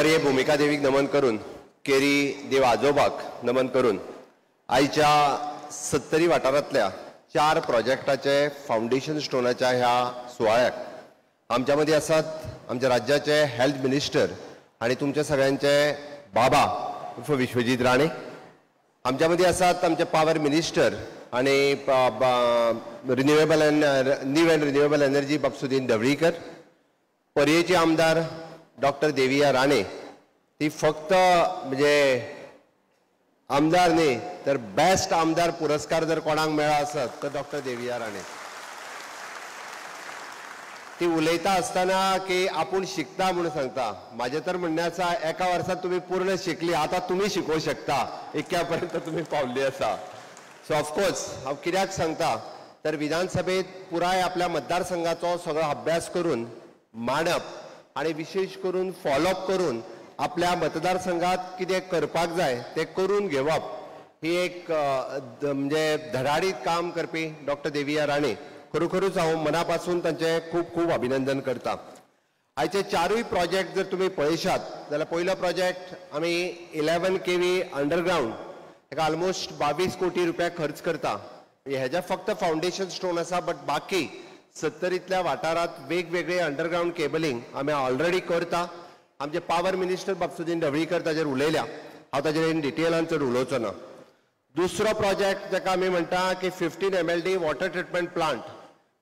गोदावरी भूमिका देवीक नमन करून केरी देव आजोबाक नमन करून आयच्या 70 वाठारांतल्या 4 प्रोजेक्टाचे फाउंडेशन स्टोनाच्या ह्या सुवाळ्याक आमच्या मदीं आसात आमच्या राज्याचे हेल्थ मिनिस्टर आणि तुमच्या सगळ्यांचे बाबा उर्फ विश्वजीत राणे. आमच्या मदीं आसात आमचे पावर मिनिस्टर आणि न्यू एंड रिन्युएबल एनर्जी बाबसुदीन ढवळीकर. पर्येची आमदार डॉक्टर देविया राणे. ती फक्त म्हणजे आमदार न्ही तर बेस्ट आमदार पुरस्कार जर कोणाक मेळ्ळो आसत तर डॉक्टर देविया राणे. ती उलयता आसतना की आपूण शिकता म्हणून सांगता. म्हाजें तर म्हणणें आसा एका वर्सात तुम्ही पूर्ण शिकली, आता तुम्ही शिकोवंक शकता, इतक्या पर्यंत तुम्ही पावल्ली आसा. सो ऑफकोर्स हांव कित्याक सांगता तर विधानसभेत पुराय आपल्या मतदारसंघाचो सगळो अभ्यास करून मांडप आणि विशेष करून फॉलोअप करून आपल्या मतदारसंघात कितें करपाक जाय ते करून घेवप ही एक म्हणजे धडाडीत काम करपी डॉक्टर देविया राणे. खरोखरूच हांव मनापासून तांचे खूब खूब अभिनंदन करता. आयचे 4य प्रोजेक्ट जर तुम्ही पळयशात जाल्यार पयलो प्रोजेक्ट आमी 11 kV अंडरग्राउंड हेका ऑलमोस्ट 22 कोटी रुपया खर्च करता. हेजे फक्त फाउंडेशन स्टोन आसा, बट बाकी 70 वाठारात वेगवेगळे अंडरग्राउंड केबलिंग आमी ऑलरेडी करता. आमचे पावर मिनिस्टर बाबसुदीन ढवळीकर ताजेर उलयल्या, हांव ताजेर इन डिटेलान चड उलोवचो ना. दुसरो प्रोजेक्ट जाका आमी म्हणटा की 15 MLD वॉटर ट्रिटमेंट प्लांट,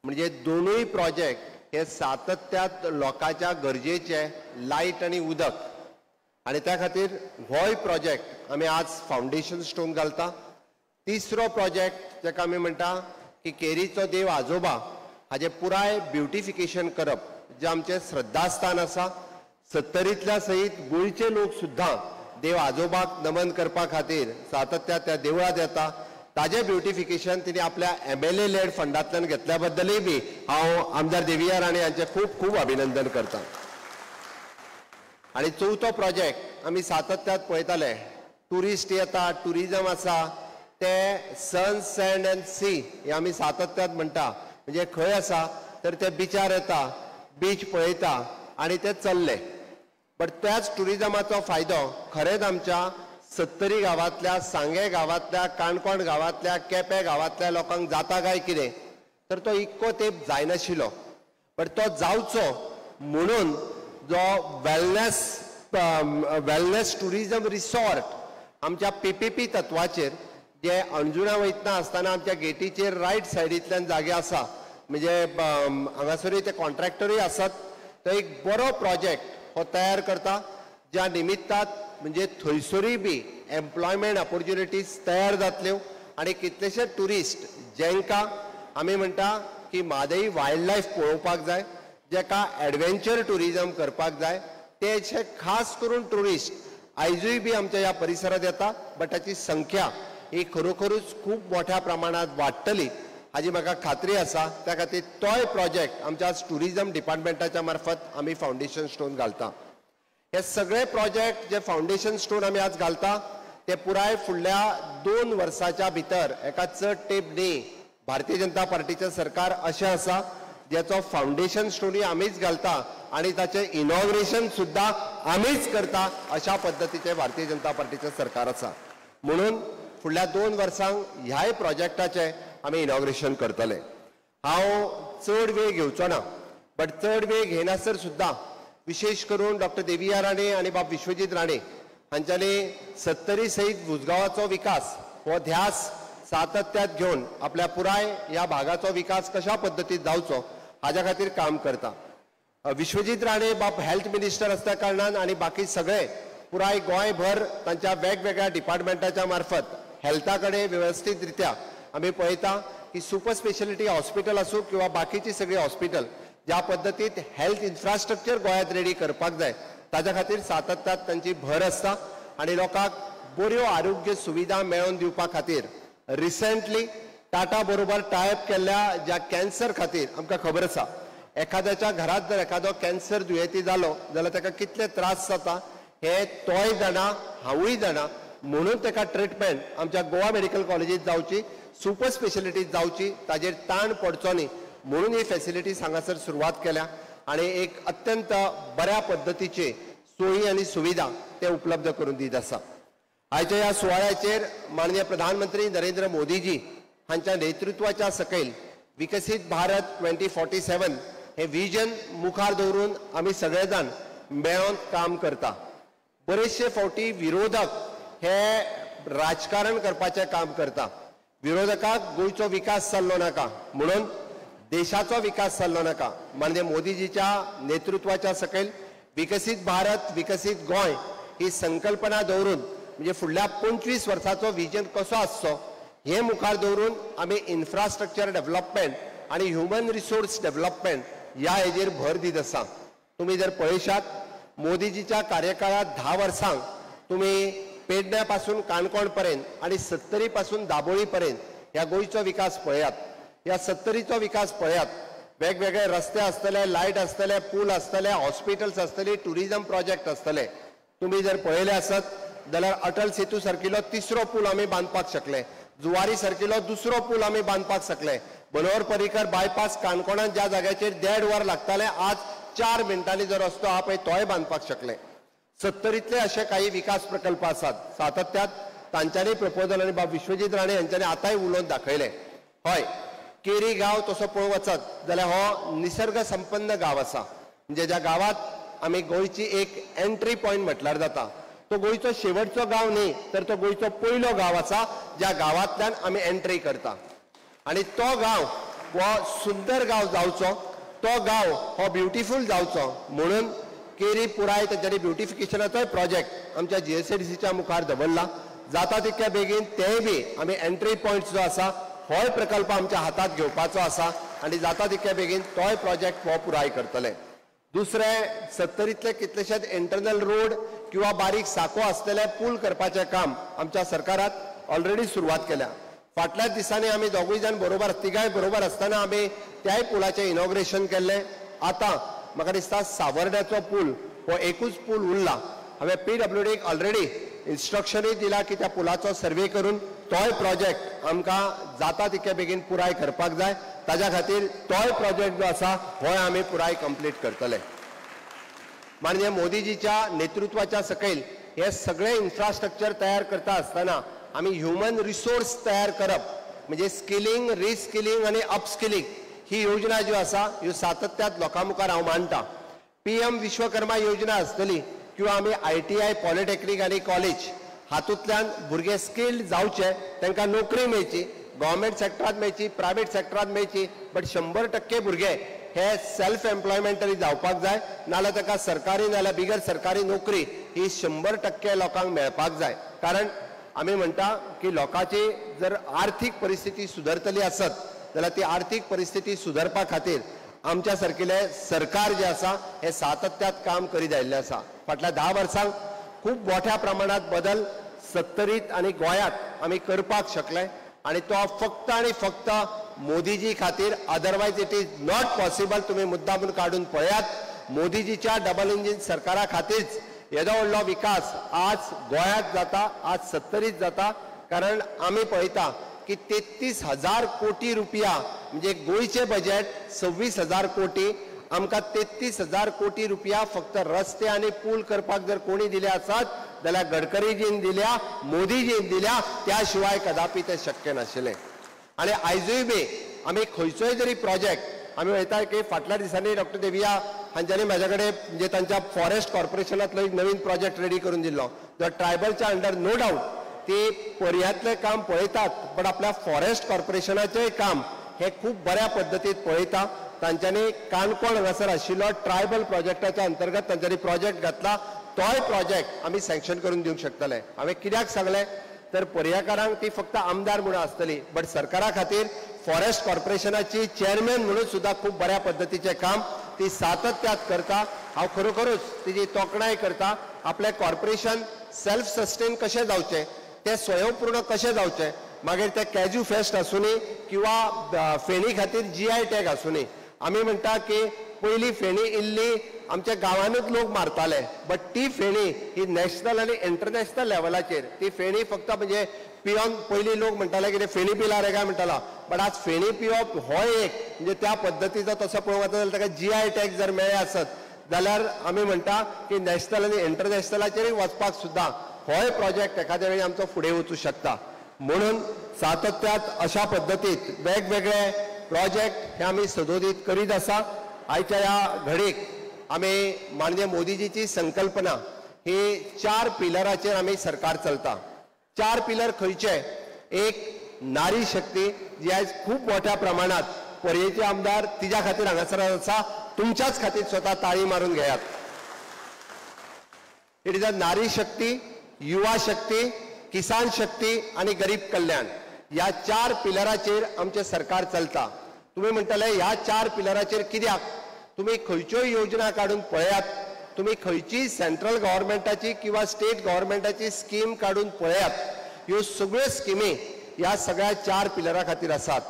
म्हणजे दोनूय प्रोजेक्ट हे सातत्यात लोकांच्या गरजेचे लायट आणि उदक, आणि त्या खातीर होय प्रोजेक्ट आमी आज फाउंडेशन स्टोन घालता. तिसरो प्रोजेक्ट जाका आमी म्हणटा की केरीचो देव आजोबा हाजे पुराय ब्युटिफिकेशन करप, जे आमचे श्रद्धास्थान आसा. 70 सयत गोंयचे लोक सुद्दां देव आजोबाक नमन करपा खातीर सातत्यात त्या देवळात येता. ताजे ब्युटिफिकेशन तिने आपल्या MLA लेड फंडांतल्यान घेतल्या बद्दलय बी हांव आमदार देविया राणे यांचे खूब खूब अभिनंदन करता. आणि चवथो प्रोजेक्ट आमी सातत्यात पळयताले, टुरिस्ट येता, टुरिजम आसा, ते सन सँड अँड सी हे आमी सातत्यात म्हणटा. म्हणजे खंय आसा तर ते बिचार येता, बीच पळयता आणि ते चल्ले. बट त्याच टुरिजमाचो फायदो खरेंच आमच्या 70 गावांतल्या, सांगे गावांतल्या, काणकोण गावांतल्या, केपें गावांतल्या लोकांक जाता काय कितें तर तो इतको तेंप जायनाशिल्लो. बट तो जावचो म्हणून जो वेलनेस टुरिजम रिसॉर्ट आमच्या PPP तत्वाचेर जे अंजुना वयतना आसतना आमच्या गेटीचेर रायट सायडींतल्यान जागे आसा, म्हणजे हांगासरूय ते कॉन्ट्रॅक्टरूय आसात, तो एक बरो प्रोजेक्ट हो तयार करता, ज्या निमित्तात म्हणजे थंयसरूय बी एम्प्लॉयमेंट ऑपॉर्च्युनिटीज तयार जातल्यो आणि कितलेशे टुरिस्ट जेंकां आमी म्हणटा की म्हादई वायल्ड लायफ पळोवपाक जाय, जेका एडवेंचर टुरिजम करपाक जाय, तेचे खास करून टुरिस्ट आयजूय बी आमच्या ह्या परिसरात येता. बट ताची संख्या ही खरोखरूच खूब मोठ्या प्रमाणात वाडटली हाजी म्हाका खात्री आसा. त्या खातीर तोय प्रोजेक्ट आमच्या टुरिजम डिपार्टमेंटाच्या मार्फत आमी फाउंडेशन स्टोन घालता. हे सगळे प्रोजेक्ट जे फाउंडेशन स्टोन आमी आज घालता ते पुराय फुडल्या 2 वर्साच्या भितर एका चड तेंप न्ही. भारतीय जनता पार्टीचे सरकार अशें आसा जेचो फाउंडेशन स्टोनूय आमीच घालता आणि ताचे इनॉग्रेशन सुद्धा आमीच करता, अशा पद्धतीचे भारतीय जनता पार्टीचे सरकार आसा. म्हणून फुडल्या 2 वर्सांक ह्याय प्रोजेक्टाचे आमी इनॉग्रेशन करतले. हांव चड वेळ घेवचो ना, बट चड वेळ घेनासर सुद्धा विशेष करून डॉक्टर देविया राणे आणि बाब विश्वजीत राणे हांच्यानी 70 सयत उजगांवाचो विकास हो ध्यास सातत्यात घेवन आपल्या पुराय ह्या भागाचो विकास कशा पद्दतीत जावचो हाज्या खातीर काम करता. विश्वजीत राणे बाब हेल्थ मिनिस्टर आसल्या कारणान आणि बाकी सगळे पुराय गोंयभर तांच्या वेगवेगळ्या डिपार्टमेंटाच्या मार्फत हेल्था कडेन व्यवस्थीत रित्या आमी पळयता की सुपर स्पेशलिटी हॉस्पिटल आसूं किंवा बाकीची सगळी हॉस्पिटल ज्या पद्दतीत हेल्थ इन्फ्रास्ट्रक्चर गोंयांत रेडी करपाक जाय ताच्या खातीर सातत्यात तांची भर आसता. आणि लोकांक बऱ्यो आरोग्य सुविधा मेळोवन दिवपा खातीर रिसेंटली टाटा बरोबर टायअप केल्ल्या ज्या कॅन्सर खातीर आमकां खबर आसा, एखाद्याच्या घरात जर एखादो कॅन्सर दुयेंती जालो जाल्यार ताका कितले त्रास जाता हे तोय जाणा, हांवूय जाणा. म्हणून ताका ट्रिटमेंट आमच्या गोवा मेडिकल कॉलेजीत जावची, सुपर स्पेशलिटीत जावची, ताजेर ताण पडचो न्ही म्हणून ही फॅसिलिटीज हांगासर सुरवात केल्या. आणि एक अत्यंत बऱ्या पद्धतीचे सोयी आणि सुविधा ते उपलब्ध करून दीत आसा. आयच्या ह्या सुवाळ्याचेर माननीय प्रधानमंत्री नरेंद्र मोदीजी हांच्या नेतृत्वाच्या सकयल विकसित भारत 2047 हे विजन मुखार दवरून आमी सगळे जाण मेळोन काम करता. बरेचशे फावटी विरोधक हे राजकारण करपाचें काम करता. विरोधकाक गोंयचो विकास जाल्लो नाका म्हणून देशाचो विकास जाल्लो नाका. माननीय मोदीजीच्या नेतृत्वाच्या सकयल विकसित भारत विकसित गोंय ही संकल्पना दवरून म्हणजे फुडल्या 25 वर्सांचो विजन कसो आसचो हे मुखार दवरून आमी इन्फ्रास्ट्रक्चर डेव्हलपमेंट आणि ह्युमन रिसोर्स डेव्हलपमेंट ह्या हेजेर भर दीत आसा. तुम्ही जर पळयशात मोदीजीच्या कार्यकाळात 10 वर्सांक तुम्ही पेडण्या पासून काणकोण पर्यंत आणि 70 पासून दाबोळी पर्यंत ह्या गोंयचो विकास पळयात. ह्या 70चो विकास पळयात. वेगवेगळे रस्ते आसतले, लायट आसतले, पूल आसतले, हॉस्पिटल्स आसतली, टुरिझम प्रोजेक्ट आसतले. तुम्ही जर पळयले आसत जाल्यार अटल सेतू सारकिलो 3रो पूल आमी बांदपाक शकले. जुवारी सारकिलो 2रो पूल आमी बांदपाक शकले. मनोहर पर्रीकर बायपास काणकोणात ज्या जाग्याचेर 1.5 वर लागताले आज 4 मिनटांनी जो रस्तो आहा पळय तोय बांदपाक शकले. 70तले असे काही विकास प्रकल्प आसात. सातत्यात तांच्यांनी प्रपोजल आणि बाब विश्वजीत राणे यांच्यानी आतांय उलोवन दाखयले. हय, केरी गांव तसो पळोवंक वचत जाल्यार हो निसर्ग संपन्न गांव आसा. म्हणजे ज्या गांवांत आमी गोंयची एक एंट्री पॉयंट म्हटल्यार जाता. तो गोंयचो शेवटचो गांव न्ही तर तो गोंयचो पयलो गांव आसा ज्या गांवांतल्यान आमी एंट्री करता. आणि तो गांव हो सुंदर गांव जावचो, तो गांव हो ब्युटिफूल जावचो म्हणून केरी पुराय तांच्यानी ब्युटिफिकेशनाचोय प्रोजेक्ट आमच्या GSADCच्या मुखार दवरला. जाता तितक्या बेगीन तेय बी आमी एंट्री पॉयंट जो आसा होय प्रकल्प आमच्या हातात घेवपाचो आसा आणि जाता तितक्या बेगीन तोय प्रोजेक्ट हो पुराय करतले. दुसरे 70तले कितलेशेच इंटरनल रोड किंवा बारीक साको आसतले पूल करपाचें काम आमच्या सरकारात ऑलरेडी सुरवात केल्या. फाटल्याच दिसांनी आमी दोगूय जाण बरोबर तिगाय बरोबर आसतना आमी त्याय पुलाचें इनॉग्रेशन केल्लें. आतां म्हाका दिसता सावर्ड्याचो पूल हो एकूच पूल उरला. हांवें PWDक ऑलरेडी इन्स्ट्रक्शनूय दिला की त्या पुलाचो सर्वे करून तोय प्रोजेक्ट आमकां जाता तितके बेगीन पुराय करपाक जाय. ताज्या खातीर तोय प्रोजेक्ट जो आसा होय आमी पुराय कंप्लीट करतले. माननीय मोदीजीच्या नेतृत्वाच्या सकयल हे सगळे इन्फ्रास्ट्रक्चर तयार करता आसतना आमी ह्युमन रिसोर्स तयार करप म्हणजे स्किलिंग, रिस्किलिंग आणि अपस्किलिंग ही योजना जी आसा ह्यो सातत्यात लोकां मुखार हांव मांडटा. PM विश्वकर्मा योजना आसतली किंवा आमी ITI पॉलिटेक्निक आणि कॉलेज हातूंतल्यान भुरगे स्किल्ड जावचे, तांकां नोकरी मेळची, गव्हर्मेंट सेक्टरांत मेळची, प्रायवेट सेक्टरांत मेळची. बट 100% भुरगे हे सेल्फ एम्प्लॉयमेंट तरी जावपाक जाय. नाल्यार ताका सरकारी नाल्यार बिगर सरकारी नोकरी ही 100% लोकांक मेळपाक जाय. कारण आमी म्हणटा की लोकांची जर आर्थीक परिस्थिती सुदरतली आसत जाल्यार ती आर्थीक परिस्थिती सुदरपा खातीर आमच्या सारकिले सरकार जे आसा हे सातत्यात काम करीत आयिल्लें आसा. फाटल्या 10 वर्सांक खूब मोठ्या प्रमाणात बदल 70त आणि गोंयांत आमी करपाक शकले आणि तो फक्त आणि फक्त मोदीजी खातीर. Otherwise it is not possible. तुम्ही मुद्दामून काढून पळयात. मोदीजीच्या डबल इंजिन सरकारा खातीरच येदो व्हडलो विकास आज गोंयांत जाता, आज 70त जाता. कारण आमी पळयता की 33,000 कोटी रुपया म्हणजे गोंयचे बजेट 26,000 कोटी. आमकां 33,000 कोटी रुपया फक्त रस्ते आणि पूल करपाक जर कोणी दिले आसत जाल्यार गडकरीजीन दिल्या, मोदीजीन दिल्या. त्या शिवाय कदापि ते शक्य नाशिल्लें. आणि आयजूय बी आमी खंयचोय जरी प्रोजेक्ट आमी वयता की फाटल्या दिसांनी डॉक्टर देविया हांच्यांनी म्हाजे कडेन म्हणजे तांच्या फॉरेस्ट कॉर्पोरेशनांतलो एक नवीन प्रोजेक्ट रेडी करून दिल्लो जो ट्रायबलच्या अंडर. नो डाऊट ती पर्यांतलें काम पळयतात पण आपल्या फॉरेस्ट कॉर्पोरेशनाचेंय काम हे खूब बऱ्या पद्दतीन पळयता. तांच्यांनी काणकोण हांगासर आशिल्लो ट्रायबल प्रोजेक्टाच्या अंतर्गत तांच्यांनी प्रोजेक्ट घातला. तोय प्रोजेक्ट आमी सँक्शन करून दिवंक शकतले. हांवें कित्याक सांगलें तर पर्याकारांक ती फक्त आमदार म्हणून आसतली बट सरकारा खातीर फॉरेस्ट कॉर्पोरेशनाची चेअरमॅन म्हणून सुद्धा खूब बऱ्या पद्दतीचें काम ती सातत्यात करता. हांव खरोखरूच तिची तोखणाय करता. आपलें कॉर्पोरेशन सेल्फ सस्टेन कशें जावचें, ते स्वयंपूर्ण कशें जावचें. मागीर ते कॅज्यू फेस्ट आसूनी किंवा फेणी खातीर GI टॅग आसूनी. आमी म्हणटा की पयलीं फेणी इल्ली आमच्या गांवांनूच लोक मारताले बट ती फेणी ही नॅशनल आणि इंटरनॅशनल लेवलाचेर ती फेणी फक्त म्हणजे पिवन पयलीं लोक म्हणटाले की फेणी पिला रे काय म्हणटाला. बट आज फेणी पिवप हो एक म्हणजे त्या पद्दतीचो तसो पळोवंक वचत जाल्यार ताका GI टॅग जर मेळ्ळे आसत जाल्यार आमी म्हणटा की नॅशनल आनी इंटरनॅशनलाचेरय वचपाक सुद्दां होय प्रोजेक्ट एखाद्या वेळी आमचो फुडें वचूं शकता. म्हणून सातत्यात अशा पद्दतीत वेगवेगळे प्रोजेक्ट हे आमी सदोदीत करीत आसा. आयच्या ह्या घडीक आमी माननीय मोदीजीची संकल्पना ही 4 पिलराचेर आमी सरकार चलता. 4 पिलर खंयचे? एक नारी शक्ती जी आयज खूब मोठ्या प्रमाणात पर्येचे आमदार तिच्या खातीर हांगासर आसा. तुमच्याच खातीर स्वता ताळी मारून घेयात. इट इज अ नारी शक्ती, युवा शक्ती, किसान शक्ती आणि गरीब कल्याण. या 4 पिलराचेर आमचे सरकार चलता. तुम्ही म्हणटले ह्या 4 पिलराचेर कित्याक? तुम्ही खंयच्योय योजना काढून पळयात, तुम्ही खंयची सेंट्रल गव्हर्नमेंटाची किंवा स्टेट गव्हर्नमेंटाची स्कीम काढून पळयात, ह्यो सगळ्यो स्किमी ह्या सगळ्या 4 पिलरा खातीर आसात.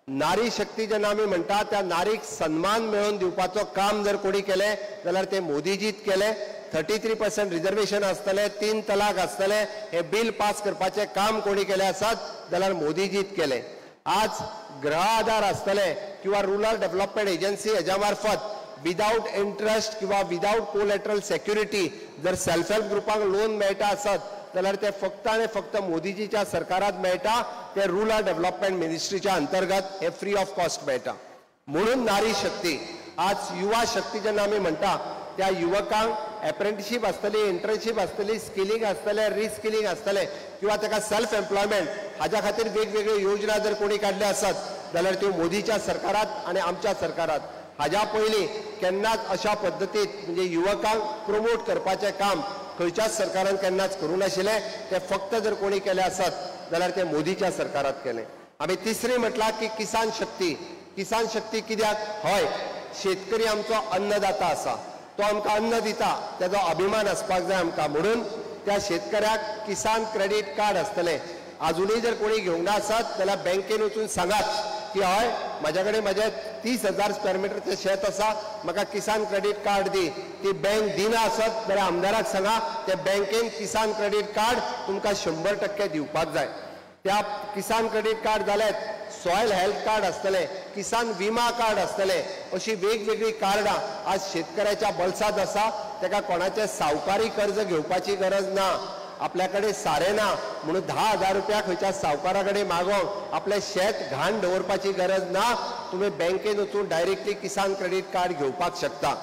नारी शक्ती जेन्ना आमी म्हणटा त्या नारीक सन्मान मेळोवन दिवपाचो काम जर कोणी केलें जाल्यार ते मोदीजीत केलें. 33% रिजर्वेशन आसतले, 3 तलाक आसतले, हे बिल पास करपाचें काम कोणी केलें आसत जाल्यार मोदीजीत केलें. आज गृह आधार आसतले किंवा रुरल डेव्हलपमेंट एजन्सी हेज्या मार्फत विदाउट इंटरेस्ट किंवा विदाउट कोलॅटरल सेक्युरिटी जर सेल्फ हेल्प ग्रुपांक लोन मेळटा आसत जाल्यार ते फक्त आनी फक्त मोदीजीच्या सरकारात मेळटा. ते रुरल डेव्हलपमेंट मिनिस्ट्रीच्या अंतर्गत हे फ्री ऑफ कॉस्ट मेळटा. म्हणून नारी शक्ती. आज युवा शक्ती जेन्ना आमी म्हणटा त्या युवकांक एप्रेंटिसशीप आसतली, इंटर्नशीप आसतली, स्किलिंग आसतले, रिस्किलिंग आसतले किंवा ताका सेल्फ एम्प्लॉयमेंट हाच्या खातीर वेगवेगळ्यो योजना जर कोणी काडल्या आसत जाल्यार त्यो मोदीच्या सरकारात आनी आमच्या सरकारात. हाज्या पयलीं केन्नाच अशा पद्दतीत म्हणजे युवकांक प्रमोट करपाचें काम खंयच्याच सरकारान केन्नाच करूं नाशिल्लें. ते फक्त जर कोणी केलें आसत जाल्यार ते मोदीच्या सरकारात केलें. आमी तिसरी म्हटलां की किसान शक्ती. किसान शक्ती कित्याक? हय, शेतकरी आमचो अन्नदाता आसा. तो आमकां अन्न दिता, तेजो अभिमान आसपाक जाय आमकां. म्हणून त्या शेतकऱ्याक किसान क्रेडीट कार्ड आसतलें. अजुनूय जर कोणी घेवंक ना आसत जाल्यार बँकेन वचून सांगात की हय म्हाज्या कडेन म्हजें 30,000 स्क्वेअर मिटरचें शेत आसा, म्हाका किसान क्रेडीट कार्ड दी. ती बँक दिना आसत जाल्यार आमदाराक सांगा, ते बँकेन किसान क्रेडीट कार्ड तुमकां 100% दिवपाक जाय. त्या किसान क्रेडीट कार्ड जालेत, सॉयल हेल्थ कार्ड आसतले, किसान विमा कार्ड आसतले, अशी वेगवेगळी कार्डां आज शेतकऱ्याच्या बळसात आसा. ताका कोणाचे सावकारी कर्ज घेवपाची गरज ना. आपल्याकडे सारे ना म्हणून 10,000 रुपया खंयच्या सावकारा कडेन मागोवंक आपलें शेत घाण दवरपाची गरज ना. तुम्ही बँकेन वचून डायरेक्टली किसान क्रेडीट कार्ड घेवपाक शकता.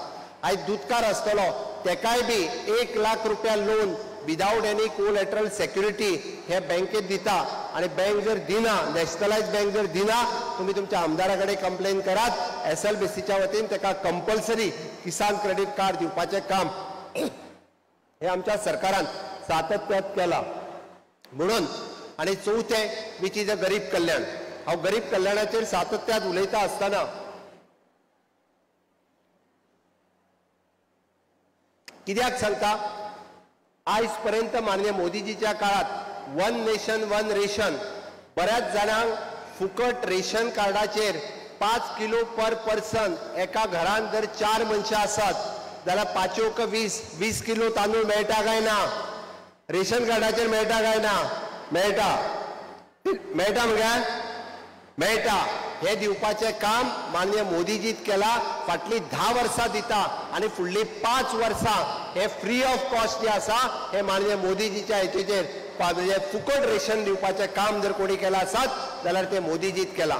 आयज दूधकार आसतलो तेकाय बी 1 लाख रुपया loan without any collateral security हे बँकेत दिता. आणि बँक जर दिना, नॅशनलाइज बँक जर दिना, तुम्ही तुमच्या आमदाराकडे कंप्लेन करात. SLBCच्या वतीन ताका कंपल्सरी किसान क्रेडीट कार्ड दिवपाचें काम हे आमच्या सरकारान सातत्यात केला. म्हणून आणि चौथे विच इज अ गरीब कल्याण. हांव गरीब कल्याणाचेर सातत्यात उलयता आसतना कित्याक सांगता? आयज पर्यंत माननीय मोदीजीच्या काळात 1 नेशन 1 रेशन, बऱ्याच जाणांक फुकट रेशन कार्डाचेर 5 किलो पर पर्सन. एका घरान जर 4 मनशां आसत जाल्यार 5 20 किलो तांदूळ मेळटा काय ना? रेशन कार्डाचेर मेळटा काय ना? मेळटा. मेळटा मगे मेळटा. हे दिवपाचें काम माननीय मोदीजीत केला. फाटली 10 वर्सां दिता आणि फुडली 5 वर्सां हे फ्री ऑफ कॉस्ट जे आसा हे माननीय मोदीजीच्या हेचेर फुकट रेशन दिवपाचें काम जर कोणी केला आसत जाल्यार ते मोदीजीत केला.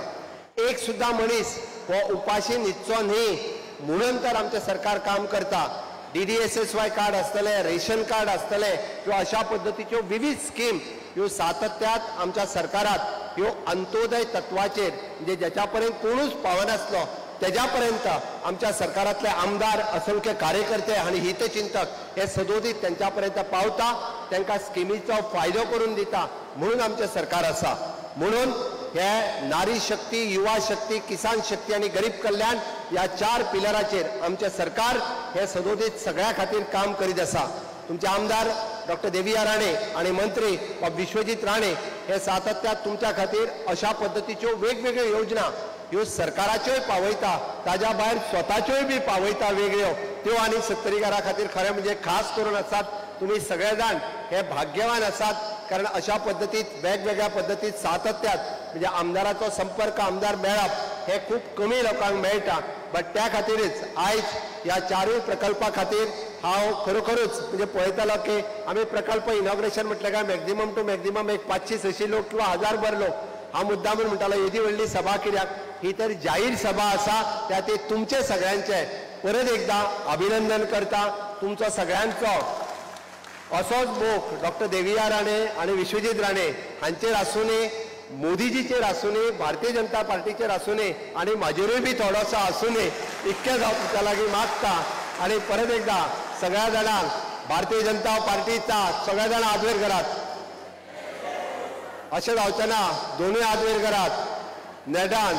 एक सुद्दां मनीस हो उपाशी न्हिदचो न्ही म्हणून तर आमचें सरकार काम करता. DDSSY कार्ड आसतले, रेशन कार्ड आसतले किंवा अशा पद्दतीच्यो विविध स्कीम ह्यो सातत्यात आमच्या सरकारात ह्यो अंत्योदय तत्वाचेर म्हणजे ज्याच्या पर्यंत कोणूच पावनासलो त्याच्या पर्यंत आमच्या सरकारातले आमदार, असंख्य कार्यकर्ते आणि हितचिंतक हे सदोदीत त्यांच्या पर्यंत पावता. त्यांना स्किमीचो फायदो करून दिता. म्हणून आमचे सरकार आसा. म्हणून हे नारी शक्ती, युवा शक्ती, किसान शक्ती आणि गरीब कल्याण या 4 पिलराचेर आमचे सरकार हे सदोदीत सगळ्या खातीर काम करीत आसा. तुमचे आमदार डॉक्टर देविया राणे आणि मंत्री विश्वजीत राणे हे सातत्यात तुमच्या खातीर अशा पद्धतीच्यो वेगवेगळ्यो योजना ह्यो सरकाराच्योय पावयता, ताज्या भायर स्वताच्योय बी पावयता वेगळ्यो. त्यो आनी शेतकरीकारा खातीर खरें म्हणजे खास करून आसात. तुम्ही सगळे जाण हे भाग्यवान आसात कारण अशा पद्धतीत वेगवेगळ्या पद्धतीत सातत्यात म्हणजे आमदाराचो संपर्क, आमदार मेळप हे खूप कमी लोकांक मेळटा. बट त्या खातीरच आयज ह्या चारूय प्रकल्पा खातीर हांव खरोखरूच म्हणजे पळयतालो की आमी प्रकल्प इनॉग्रेशन म्हटलें काय मॅक्झिमम टू मॅक्झिमम एक 500-600 लोक किंवा 1000 लोक. हांव मुद्दामून म्हणटालो येदी व्हडली सभा कित्याक, ही तर जाहीर सभा आसा. त्या ती तुमचे सगळ्यांचे परत एकदा अभिनंदन करता. तुमचो सगळ्यांचो असोच मोग डॉक्टर देविया राणे आणि विश्वजीत राणे हांचेर आसूनी, मोदीजीचेर आसूनी, भारतीय जनता पार्टीचेर आसूनी आणि म्हाजेरूय बी थोडोसो आसूनी इतकेंच हांव तुमच्या लागीं मागता. आणि परत एकदा सगळ्या जाणांक भारतीय जनता पार्टीचा सगळ्या जाणां हात वयर करात. अशें जावचें ना, दोनूय हात वयर करात नेटान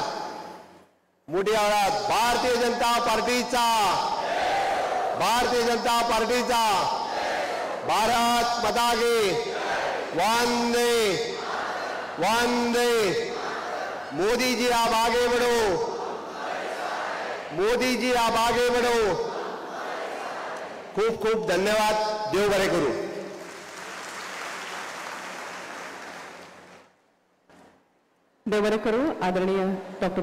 मोठी आवाजात. भारतीय जनता पार्टीचा, भारतीय जनता पार्टीचा. भारत माता की वंदे वंदे. मोदी जी आप आगे बढ़ो, मोदी जी आप आगे बढ़ो. खूप खूप धन्यवाद. देव बरें करूं. देव बरें करूं. आदरणीय डॉक्टर